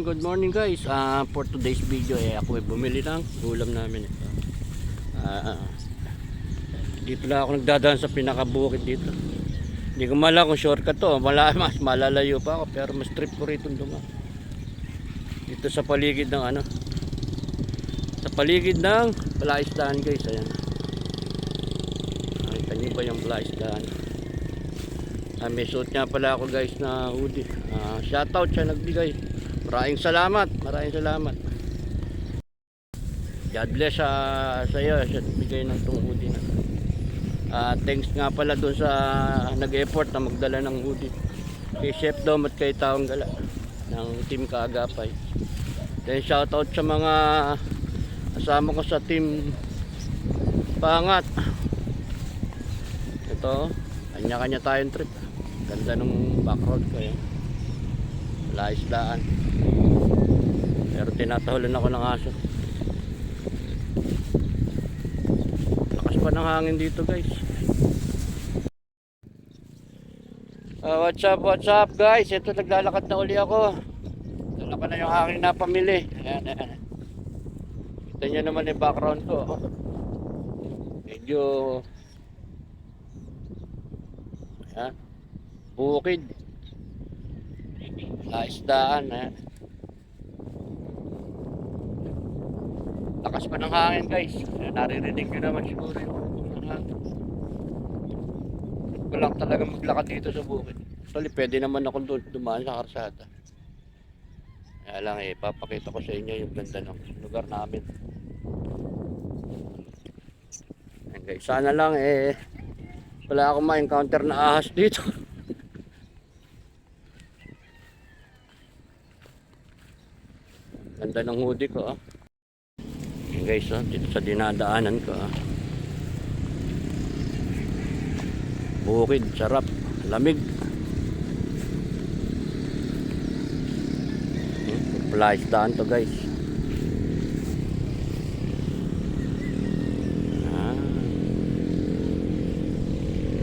good morning guys. For today's video ako ay bumili ng ulam namin ito. Dito lang ako nagdadaan sa pinakabukid dito. Hindi ko mala kung shortcut to, mas malalayo pa ako, pero mas trip ko rito dumaan. Dito sa paligid ng sa paligid ng palaisdaan guys, ayan. Nakita niyo ba yung palaisdaan? May suot nga pala ako guys na hoodie. Shoutout siya nagbigay. Maraming salamat. God bless sa iyo siya nagbigay ng itong hoodie na. Thanks nga pala doon sa nag-effort na magdala ng hoodie. Kay Chef Dom at kay Taong Gala ng Team Kaagapay. Then shoutout sa mga kasama ko sa Team Pangat. Ito, kanya-kanya tayong trip. Ganda ng background ko yan. Laisdaan. Pero tinatahulan ako ng aso. Lakas pa ng hangin dito guys. What's up guys? Ito naglalakad na uli ako. Dala pa na yung aking napamili. Ayan. Kita nyo naman yung background ko. Medyo bukid, laisdaan. Lakas pa ng hangin guys. Naririnig nyo naman siguro yung hangin. Ko lang talaga maglakad dito sa bukid. Actually pwede naman ako dumaan sa karsada. Kaya lang papakita ko sa inyo yung ganda ng lugar namin. Ayan guys, sana lang wala akong ma-encounter na ahas dito. Ganda ng hoodie ko. Ayan guys, dito sa dinadaanan ko. Bukid, sarap, lamig. Palaisdaan to guys.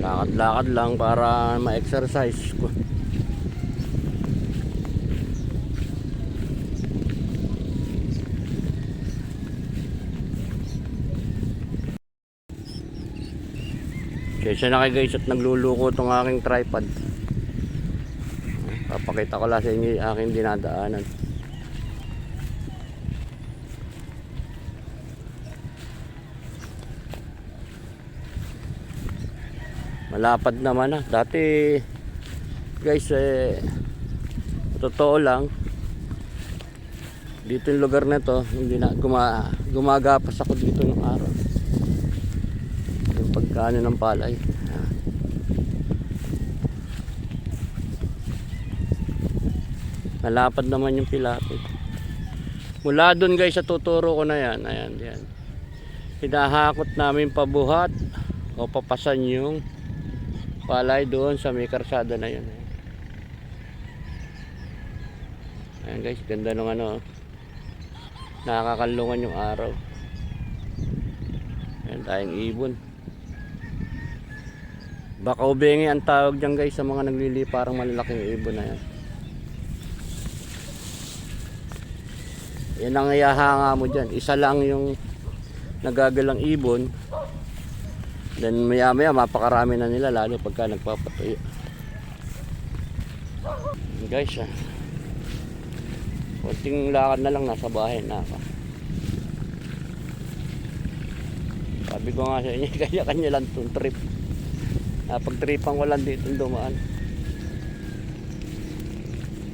Lakad-lakad lang para ma-exercise ko. Kaya na kayo guys at nagluluko itong aking tripod. Papakita ko lang sa inyo yung aking dinadaanan. Malapad naman dati guys totoo lang dito yung lugar na to hindi na gumagapas ako dito ng araw yung pagkaano ng palay. Malapad naman yung pilapit mula dun guys sa tuturo ko na yan. Ayan. Hinahakot namin pabuhat o papasan yung palay doon sa may karsada na yun. Ayan guys, ganda ng nakakalungan yung araw. Ayan tayong ibon. Baka ubengi ang tawag dyan guys sa mga naglili, parang malalaking ibon na yan. Yan ang ihahanga mo dyan. Isa lang yung nagagalang ibon. Then maya mapakarami na nila lalo pagka nagpapatuyo. Guys konting lakad na lang nasa bahay na ako. Sabi ko nga sa inyo kanya-kanya lang itong trip. Pagtripan ko lang dito dumaan.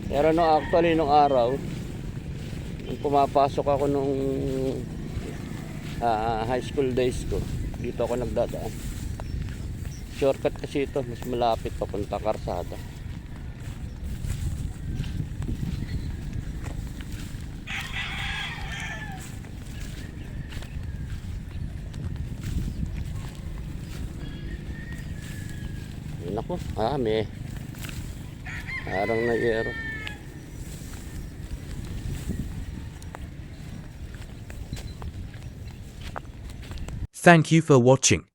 Pero actually nung araw nung pumapasok ako nung high school days ko, dito ako nagdadaan. Shortcut kasi ito, mas malapit papunta karsada. Yun ako, may parang nag-aero. Thank you for watching.